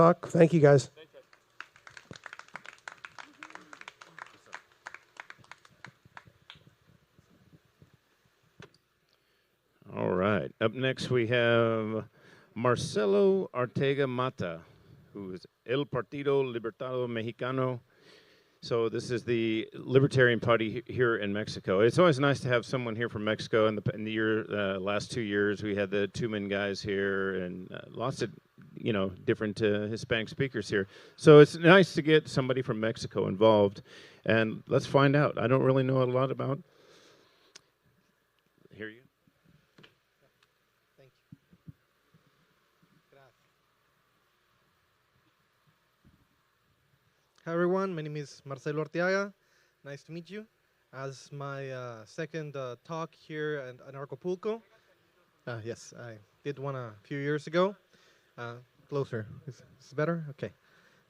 talk. Thank you, guys. All right. Up next, we have Marcelo Ortega Mata, who is El Partido Libertado Mexicano. So this is the Libertarian Party here in Mexico. It's always nice to have someone here from Mexico. In the last 2 years, we had the Tumen guys here and lots of different Hispanic speakers here. So it's nice to get somebody from Mexico involved, and let's find out. I don't really know a lot about. Here you. Thank you. Gracias. Hi everyone, my name is Marcelo Ortega. Nice to meet you. As my second talk here at Anarchapulco. Yes, I did one a few years ago. Closer. Is this better? Okay.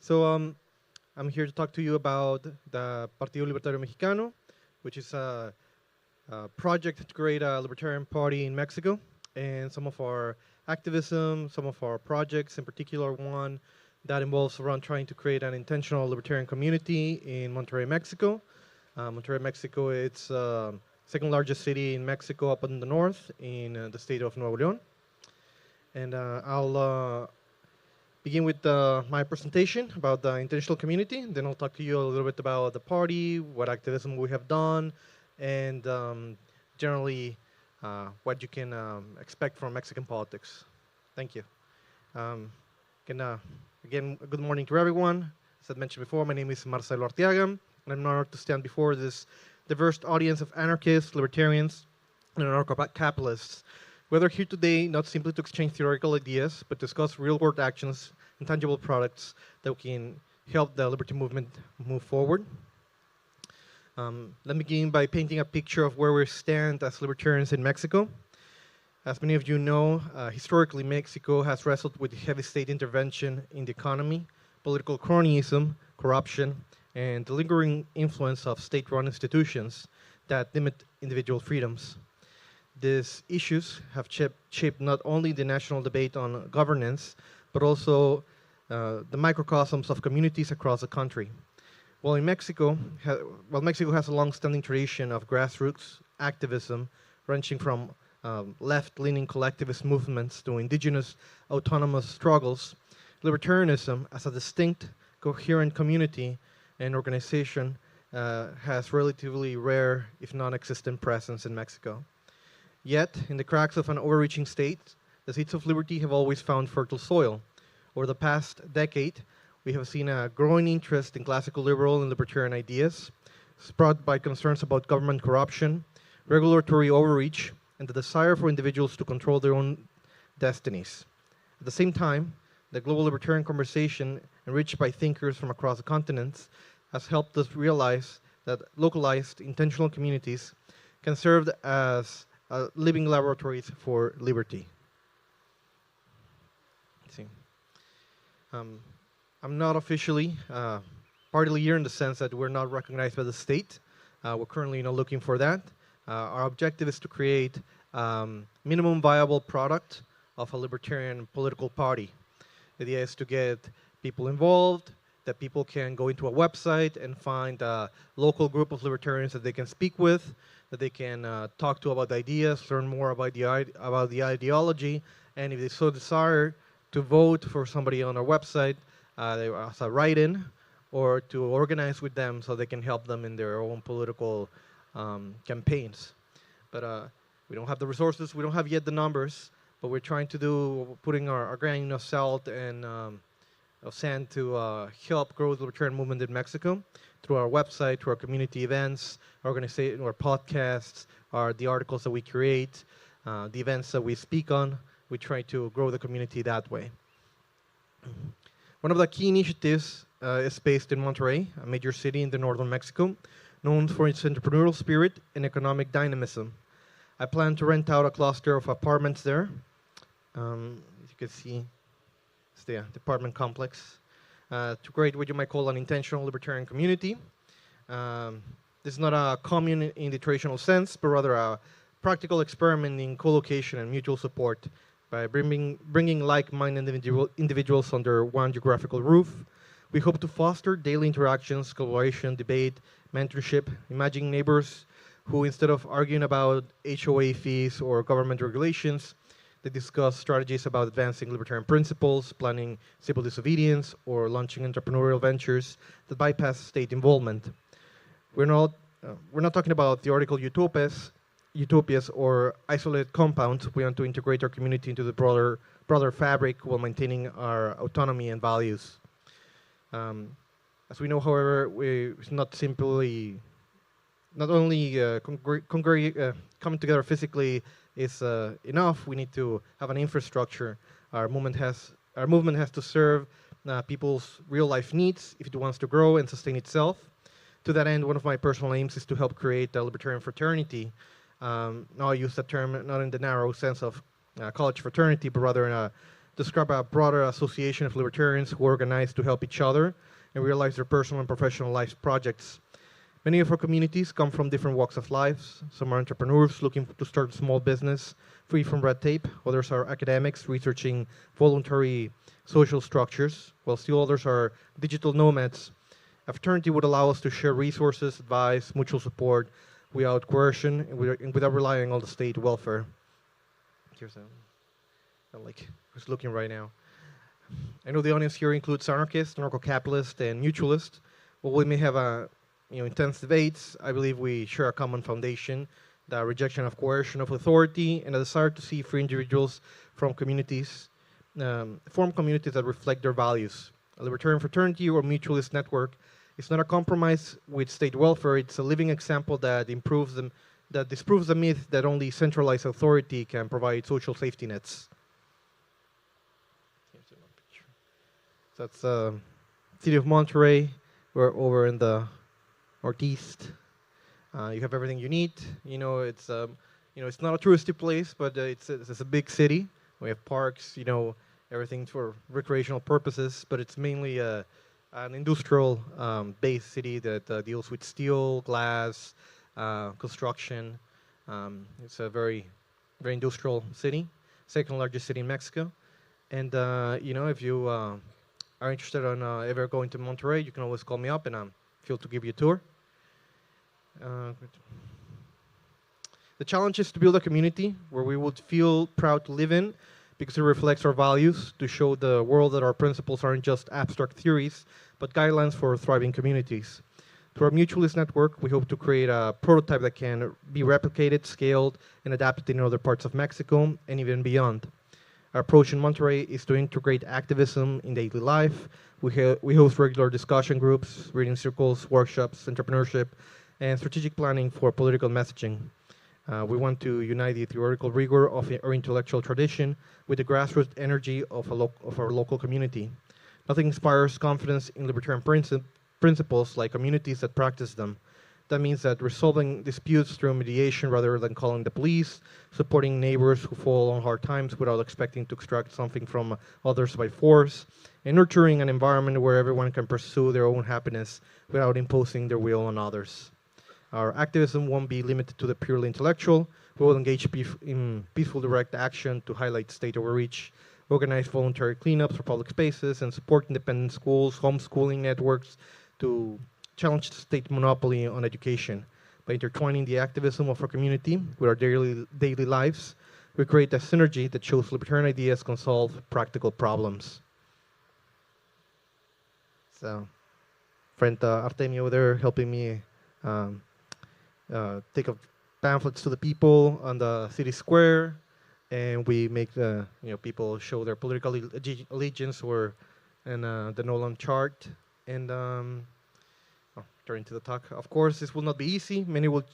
So I'm here to talk to you about the Partido Libertario Mexicano, which is a project to create a libertarian party in Mexico, and some of our activism, some of our projects, in particular one that involves around trying to create an intentional libertarian community in Monterrey, Mexico. Monterrey, Mexico, it's second largest city in Mexico up in the north in the state of Nuevo Leon. And I'll begin with my presentation about the intentional community. Then I'll talk to you a little bit about the party, what activism we have done, and generally what you can expect from Mexican politics. Thank you. Again, good morning to everyone. As I mentioned before, my name is Marcelo Arteaga, and I'm honored to stand before this diverse audience of anarchists, libertarians, and anarcho-capitalists. We're here today not simply to exchange theoretical ideas, but discuss real-world actions and tangible products that can help the liberty movement move forward. Let me begin by painting a picture of where we stand as libertarians in Mexico. As many of you know, historically Mexico has wrestled with heavy state intervention in the economy, political cronyism, corruption, and the lingering influence of state-run institutions that limit individual freedoms. These issues have shaped not only the national debate on governance, but also the microcosms of communities across the country. While Mexico has a long-standing tradition of grassroots activism, ranging from left-leaning collectivist movements to indigenous autonomous struggles, libertarianism as a distinct, coherent community and organization has relatively rare, if non-existent presence in Mexico. Yet, in the cracks of an overreaching state, the seeds of liberty have always found fertile soil. Over the past decade, we have seen a growing interest in classical liberal and libertarian ideas, spurred by concerns about government corruption, regulatory overreach, and the desire for individuals to control their own destinies. At the same time, the global libertarian conversation, enriched by thinkers from across the continents, has helped us realize that localized, intentional communities can serve as living laboratories for liberty. Let's see. I'm not officially party leader in the sense that we're not recognized by the state. We're currently looking for that. Our objective is to create minimum viable product of a libertarian political party. The idea is to get people involved, that people can go into a website and find a local group of libertarians that they can speak with, that they can talk to about ideas, learn more about the ideology, and if they so desire, to vote for somebody on our website as a write-in, or to organize with them so they can help them in their own political campaigns. But we don't have the resources, we don't have yet the numbers, but we're trying to do, putting our grain of salt and of sand to help grow the libertarian movement in Mexico through our website, through our community events, our organization, our podcasts, the articles that we create, the events that we speak on. We try to grow the community that way. One of the key initiatives is based in Monterrey, a major city in the northern Mexico, known for its entrepreneurial spirit and economic dynamism. I plan to rent out a cluster of apartments there. As you can see, it's the apartment complex, to create what you might call an intentional libertarian community. This is not a commune in the traditional sense, but rather a practical experiment in co-location and mutual support by bringing like-minded individuals under one geographical roof. We hope to foster daily interactions, collaboration, debate, mentorship, imagining neighbors who, instead of arguing about HOA fees or government regulations, they discuss strategies about advancing libertarian principles, planning civil disobedience, or launching entrepreneurial ventures that bypass state involvement. We're not, we're not talking about theoretical utopias or isolated compounds. We want to integrate our community into the broader fabric while maintaining our autonomy and values. As we know, however, it's not simply, not only coming together physically is enough. We need to have an infrastructure. Our movement has to serve people's real life needs if it wants to grow and sustain itself. To that end, one of my personal aims is to help create a libertarian fraternity. Now I use that term not in the narrow sense of college fraternity, but rather describe a broader association of libertarians who organize to help each other and realize their personal and professional life projects. Many of our communities come from different walks of life. Some are entrepreneurs looking to start a small business free from red tape. Others are academics researching voluntary social structures, while still others are digital nomads. A fraternity would allow us to share resources, advice, mutual support without coercion and without relying on the state welfare. Here's who's looking right now. I know the audience here includes anarchists, anarcho-capitalists, and mutualists. While we may have intense debates, I believe we share a common foundation: the rejection of coercion of authority and a desire to see free individuals from communities, form communities that reflect their values. A libertarian fraternity or mutualist network is not a compromise with state welfare. It's a living example that disproves the myth that only centralized authority can provide social safety nets. So that's city of Monterey. We're over in the northeast. You have everything you need. It's not a touristy place, but it's a big city. We have parks, everything for recreational purposes, but it's mainly an industrial based city that deals with steel, glass, construction. It's a very, very industrial city, second largest city in Mexico. And if you are interested in ever going to Monterrey, you can always call me up and feel to give you a tour. The challenge is to build a community where we would feel proud to live in because it reflects our values, to show the world that our principles aren't just abstract theories, but guidelines for thriving communities. Through our mutualist network, we hope to create a prototype that can be replicated, scaled, and adapted in other parts of Mexico and even beyond. Our approach in Monterrey is to integrate activism in daily life. We host regular discussion groups, reading circles, workshops, entrepreneurship, and strategic planning for political messaging. We want to unite the theoretical rigor of our intellectual tradition with the grassroots energy of our local community. Nothing inspires confidence in libertarian principles like communities that practice them. That means that resolving disputes through mediation rather than calling the police, supporting neighbors who fall on hard times without expecting to extract something from others by force, and nurturing an environment where everyone can pursue their own happiness without imposing their will on others. Our activism won't be limited to the purely intellectual. We will engage in peaceful direct action to highlight state overreach, organize voluntary cleanups for public spaces, and support independent schools, homeschooling networks to challenge the state monopoly on education. By intertwining the activism of our community with our daily lives, we create a synergy that shows libertarian ideas can solve practical problems. So, friend Artemio over there helping me take up pamphlets to the people on the city square, and we make the people show their political allegiance or and the Nolan chart. And turning to the talk, of course, this will not be easy. Many will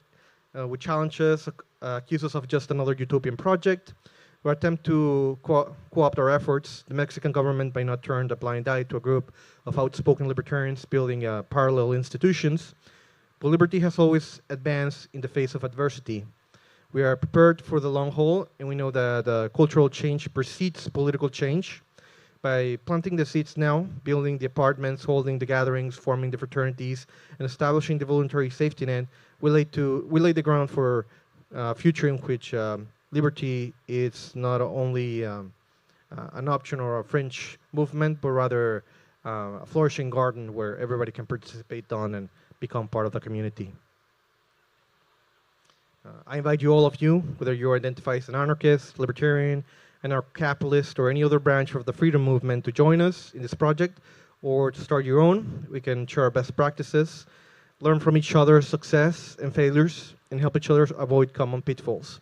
challenge us, accuse us of just another utopian project, or attempt to co-opt our efforts. The Mexican government may not turn a blind eye to a group of outspoken libertarians building parallel institutions. But liberty has always advanced in the face of adversity. We are prepared for the long haul, and we know that cultural change precedes political change. By planting the seeds now, building the apartments, holding the gatherings, forming the fraternities, and establishing the voluntary safety net, we lay the ground for a future in which liberty is not only an option or a fringe movement, but rather a flourishing garden where everybody can participate on and become part of the community. I invite you, all of you, whether you identify as an anarchist, libertarian, anarcho-capitalist, or any other branch of the freedom movement, to join us in this project or to start your own. We can share our best practices, learn from each other's success and failures, and help each other avoid common pitfalls.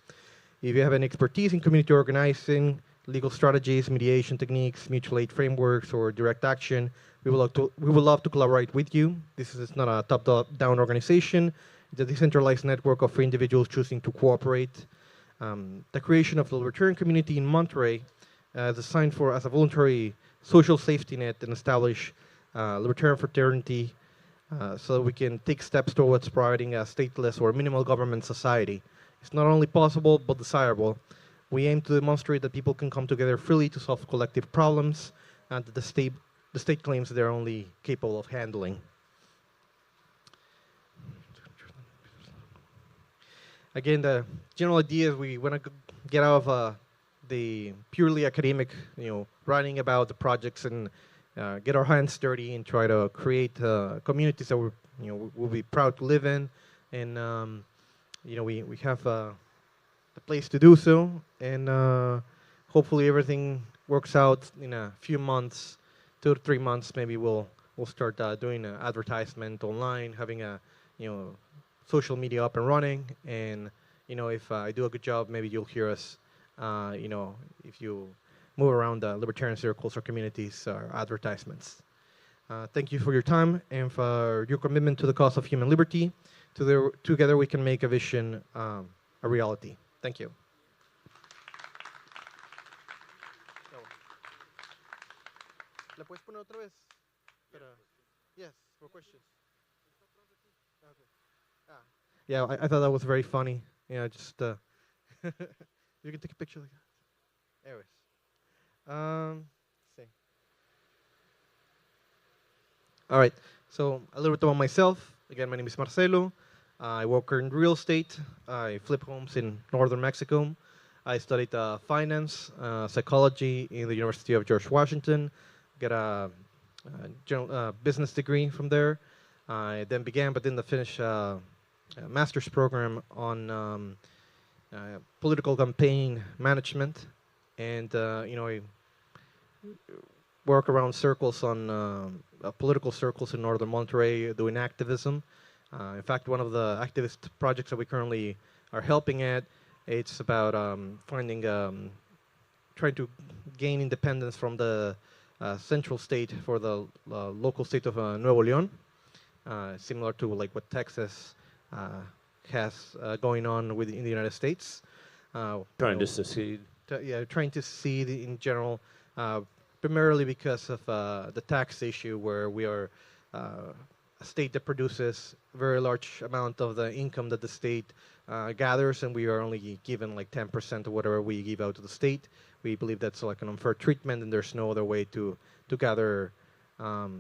If you have any expertise in community organizing, legal strategies, mediation techniques, mutual aid frameworks, or direct action, we would love to collaborate with you. This is not a top-down organization. It's a decentralized network of individuals choosing to cooperate. The creation of the libertarian community in Monterey is designed as a voluntary social safety net and establish libertarian fraternity so that we can take steps towards providing a stateless or minimal government society. It's not only possible, but desirable. We aim to demonstrate that people can come together freely to solve collective problems, and that the state claims they're only capable of handling. Again, the general idea is we want to get out of the purely academic, writing about the projects and get our hands dirty and try to create communities that we'll be proud to live in, and we have the place to do so, and hopefully everything works out in a few months, 2 to 3 months. Maybe we'll start doing advertisement online, having a social media up and running, and if I do a good job, maybe you'll hear us. If you move around the libertarian circles or communities or advertisements. Thank you for your time and for your commitment to the cause of human liberty. Together we can make a vision a reality. Thank you. ¿La puedes poner otra vez? Yes, for questions. Yeah, I thought that was very funny. Just you can take a picture like that. Anyways, let's see. All right. So a little bit about myself. Again, my name is Marcelo. I work in real estate. I flip homes in northern Mexico. I studied finance, psychology in the University of George Washington. Got a general business degree from there. I then began, but didn't finish a master's program on political campaign management, and I work around circles on political circles in northern Monterey doing activism. In fact, one of the activist projects that we currently are helping at, it's about trying to gain independence from the central state for the local state of Nuevo Leon, similar to like what Texas has going on in the United States. Trying to secede. Trying to secede in general, primarily because of the tax issue, where we are a state that produces a very large amount of the income that the state gathers, and we are only given like 10% of whatever we give out to the state. We believe that's like an unfair treatment, and there's no other way to gather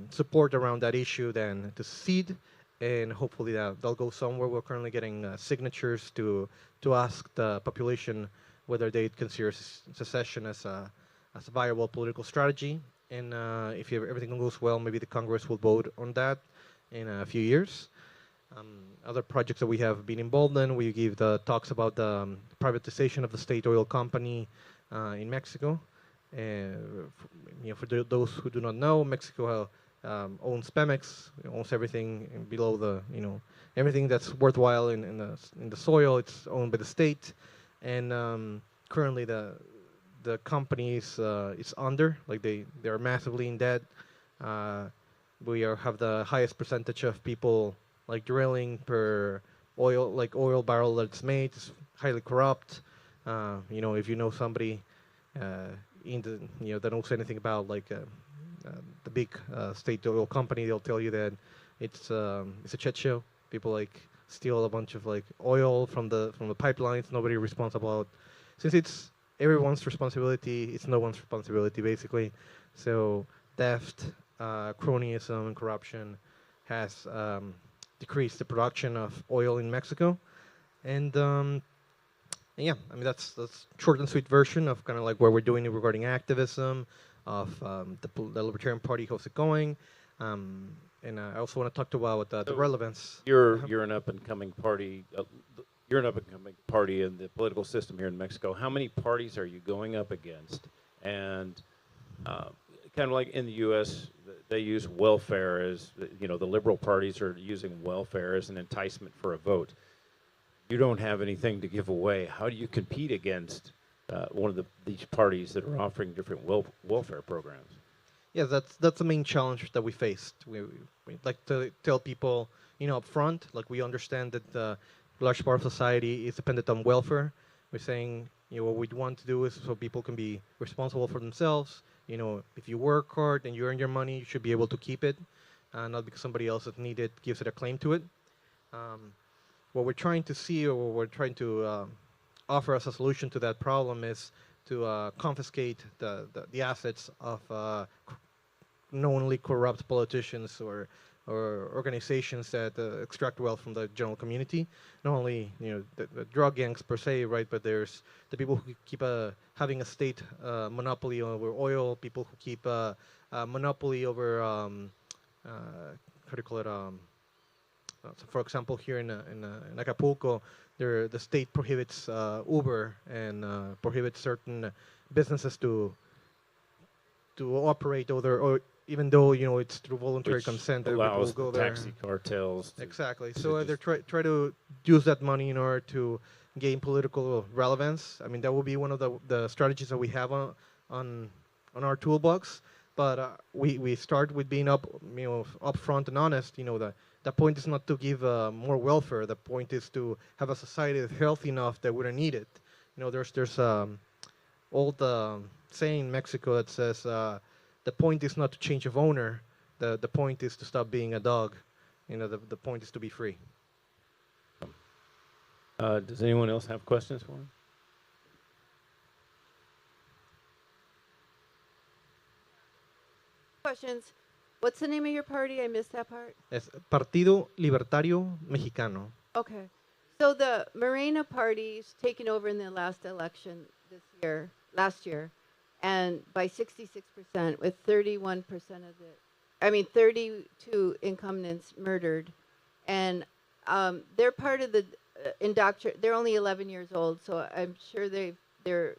support around that issue than to secede, and hopefully they'll go somewhere. We're currently getting signatures to ask the population whether they consider secession as a viable political strategy, and if everything goes well, maybe the Congress will vote on that in a few years. Other projects that we have been involved in, we give the talks about the privatization of the state oil company in Mexico. For those who do not know, Mexico owns Pemex, owns everything below the, everything that's worthwhile in the soil. It's owned by the state, and currently the company is under, like they are massively in debt. We have the highest percentage of people like drilling per oil barrel that's made. It's highly corrupt. If you know somebody in the that knows anything about like the big state oil company, they'll tell you that it's a shit show. People like steal a bunch of like oil from the pipelines. Nobody responsible. Since it's everyone's responsibility, it's no one's responsibility basically. So theft, cronyism, and corruption has decreased the production of oil in Mexico, and And yeah, I mean that's short and sweet version of kind of like what we're doing regarding activism, of the Libertarian Party, how's it going, um, and I also want to talk about the So relevance. you're an up and coming party. You're an up and coming party in the political system here in Mexico. How many parties are you going up against? And uh, kind of like in the U.S., they use welfare as the liberal parties are using welfare as an enticement for a vote. You don't have anything to give away. How do you compete against one of these parties that are offering different welfare programs? Yeah, that's the main challenge that we faced. We like to tell people, up front, like we understand that the large part of society is dependent on welfare. We're saying, what we want to do is so people can be responsible for themselves. If you work hard and you earn your money, you should be able to keep it, not because somebody else that need it gives it a claim to it. Um, what we're trying to see, or what we're trying to offer as a solution to that problem is to confiscate the assets of knowingly corrupt politicians or organizations that extract wealth from the general community. Not only the drug gangs per se, right? But there's the people who keep having a state monopoly over oil, people who keep monopoly over how do you call it? So for example, here in Acapulco, the state prohibits Uber and prohibits certain businesses to operate over, or even though it's through voluntary Which consent that people will allows go the there. taxi cartels Exactly. to So they just try to use that money in order to gain political relevance. I mean, that will be one of the strategies that we have on on our toolbox. But we start with being upfront and honest. The point is not to give more welfare. The point is to have a society that's healthy enough that we don't need it. There's old saying in Mexico that says the point is not to change of owner. The point is to stop being a dog. The point is to be free. does anyone else have questions for him? Questions. What's the name of your party? I missed that part. Es Partido Libertario Mexicano. Okay. So the Morena party's taken over in the last election last year, and by 66%, with 31% of 32 incumbents murdered. And they're part of the they're only 11 years old, so I'm sure they're the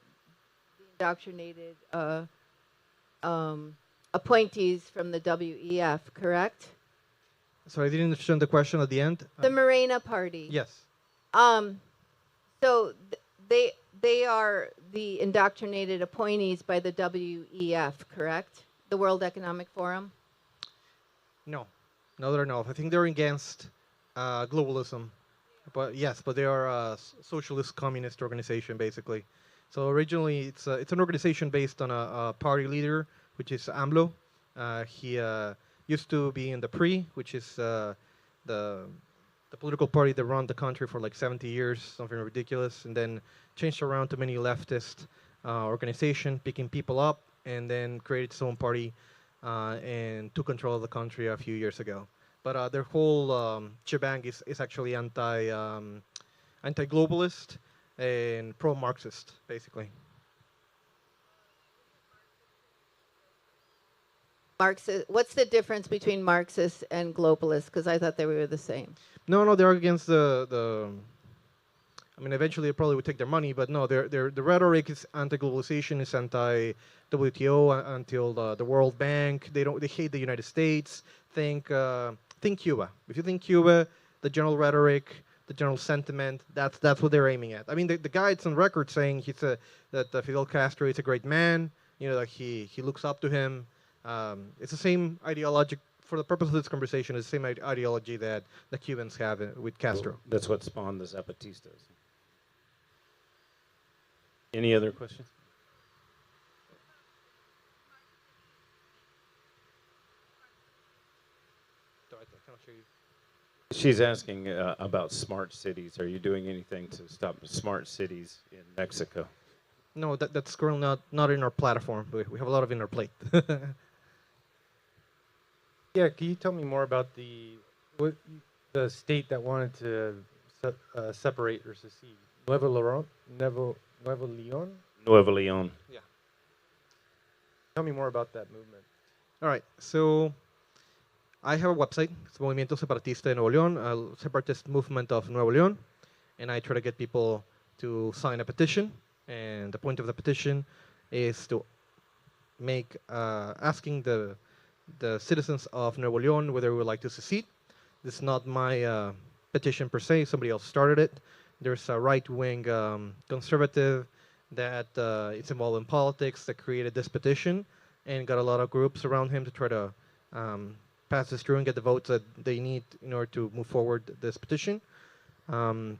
indoctrinated appointees from the WEF, correct? Sorry, I didn't understand the question at the end. The Morena party. Yes. Um, so they are the indoctrinated appointees by the WEF, correct? The World Economic Forum. No, they're not. I think they're against globalism, but yes, but they are a socialist communist organization basically. So originally, it's an organization based on a party leader, which is AMLO. He used to be in the PRI, which is the political party that run the country for like 70 years, something ridiculous, and then changed around to many leftist organization, picking people up, and then created its own party and took control of the country a few years ago. But their whole shebang is actually anti-globalist and pro-Marxist, basically. Marxist. What's the difference between Marxist and globalist? Because I thought they were the same. No, they're against the. I mean, eventually they probably would take their money, but no, the rhetoric is anti-globalization, is anti-WTO, until the World Bank. They hate the United States. Think Cuba. If you think Cuba, the general rhetoric, the general sentiment, that's what they're aiming at. I mean, the guy's on record saying that Fidel Castro is a great man. Like he looks up to him. It's the same ideology. For the purpose of this conversation, it's the same ideology that the Cubans have with Castro. Well, that's what spawned the Zapatistas. Any other questions? She's asking about smart cities. Are you doing anything to stop smart cities in Mexico? No, that's currently not in our platform. We have a lot of in our plate. Yeah, can you tell me more about the state that wanted to separate or secede? Nuevo Leon. Nuevo Leon. Tell me more about that movement. All right, so I have a website. It's Movimiento Separatista de Nuevo León, a separatist movement of Nuevo León, and I try to get people to sign a petition. And the point of the petition is to make asking the citizens of Nuevo León whether we would like to secede. This is not my petition per se. Somebody else started it. There's a right-wing conservative that is involved in politics that created this petition and got a lot of groups around him to try to pass this through and get the votes that they need in order to move forward this petition. There's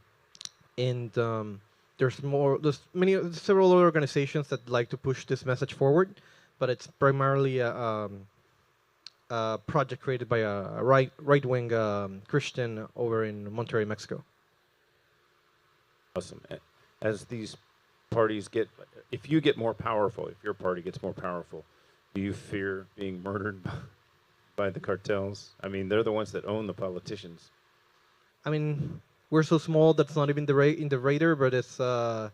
several other organizations that like to push this message forward, but it's primarily a project created by a right-wing Christian over in Monterrey, Mexico. Awesome. As these parties get, if you get more powerful, if your party gets more powerful, do you fear being murdered by the cartels? I mean, they're the ones that own the politicians. I mean, we're so small that's not even in the radar, but it's very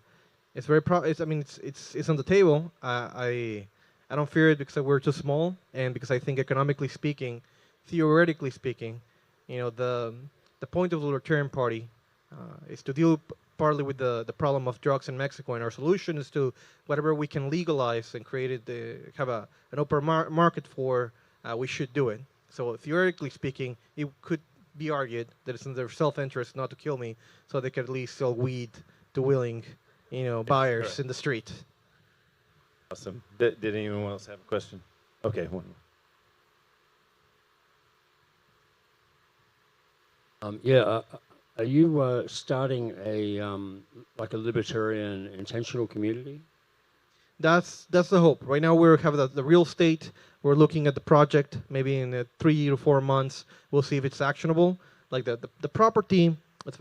it's on the table. I don't fear it because we're too small, and because I think economically speaking, theoretically speaking, the point of the Libertarian Party is to deal partly with the problem of drugs in Mexico, and our solution is to whatever we can legalize and create it, have an open market for, we should do it. So theoretically speaking, it could be argued that it's in their self-interest not to kill me, so they could at least sell weed to willing, buyers in the street. Awesome. Did anyone else have a question? Okay, one more. Are you starting like a libertarian intentional community? That's the hope. Right now we have the real estate. We're looking at the project. Maybe in 3 to 4 months, we'll see if it's actionable. Like the property, it's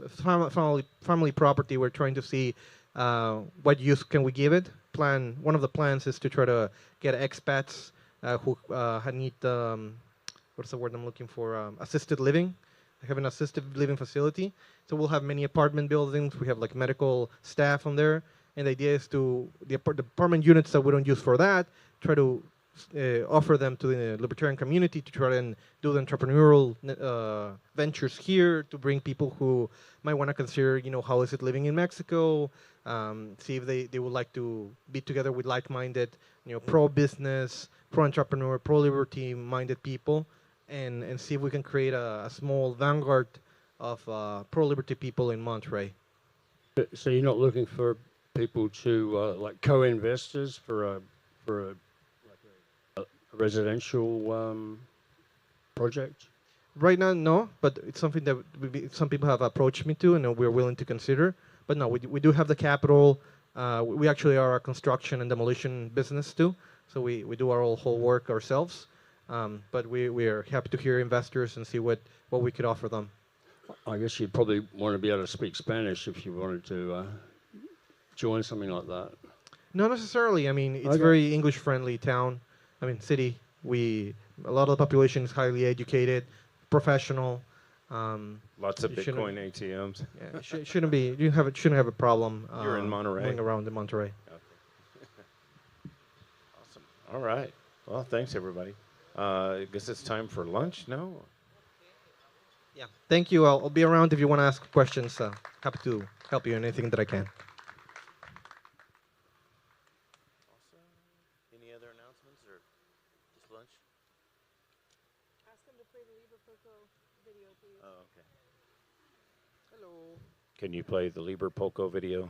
family property. We're trying to see what use can we give it. One of the plans is to try to get expats who need what's the word I'm looking for? Assisted living. I have an assisted living facility. So we'll have many apartment buildings. We have like medical staff on there. And the idea is to the apartment units that we don't use for that, try to offer them to the libertarian community to try and do the entrepreneurial ventures here to bring people who might want to consider, how is it living in Mexico, see if they would like to be together with like-minded, pro-business, pro-entrepreneur, pro-liberty minded people, and see if we can create a small vanguard of pro-liberty people in Monterrey. So you're not looking for people to like co-investors for a residential project? Right now, no, but it's something that some people have approached me to, and we're willing to consider. But no, we do have the capital. We actually are a construction and demolition business too, so we do our whole work ourselves. But we are happy to hear investors and see what we could offer them. I guess you'd probably want to be able to speak Spanish if you wanted to join something like that. Not necessarily. I mean, it's a very English-friendly town. I mean, city. A lot of the population is highly educated, professional. Lots of Bitcoin ATMs. Yeah, it shouldn't be. You shouldn't have a problem. You're in Monterrey. Going around in Monterrey. Okay. Awesome. All right. Well, thanks everybody. I guess it's time for lunch. No. Yeah. Thank you. I'll be around if you want to ask questions. Happy to help you in anything that I can. Any other announcements or just lunch? Ask them to play the Libertaria video, please. Oh, okay. Hello. Can you play the Liber Poco video?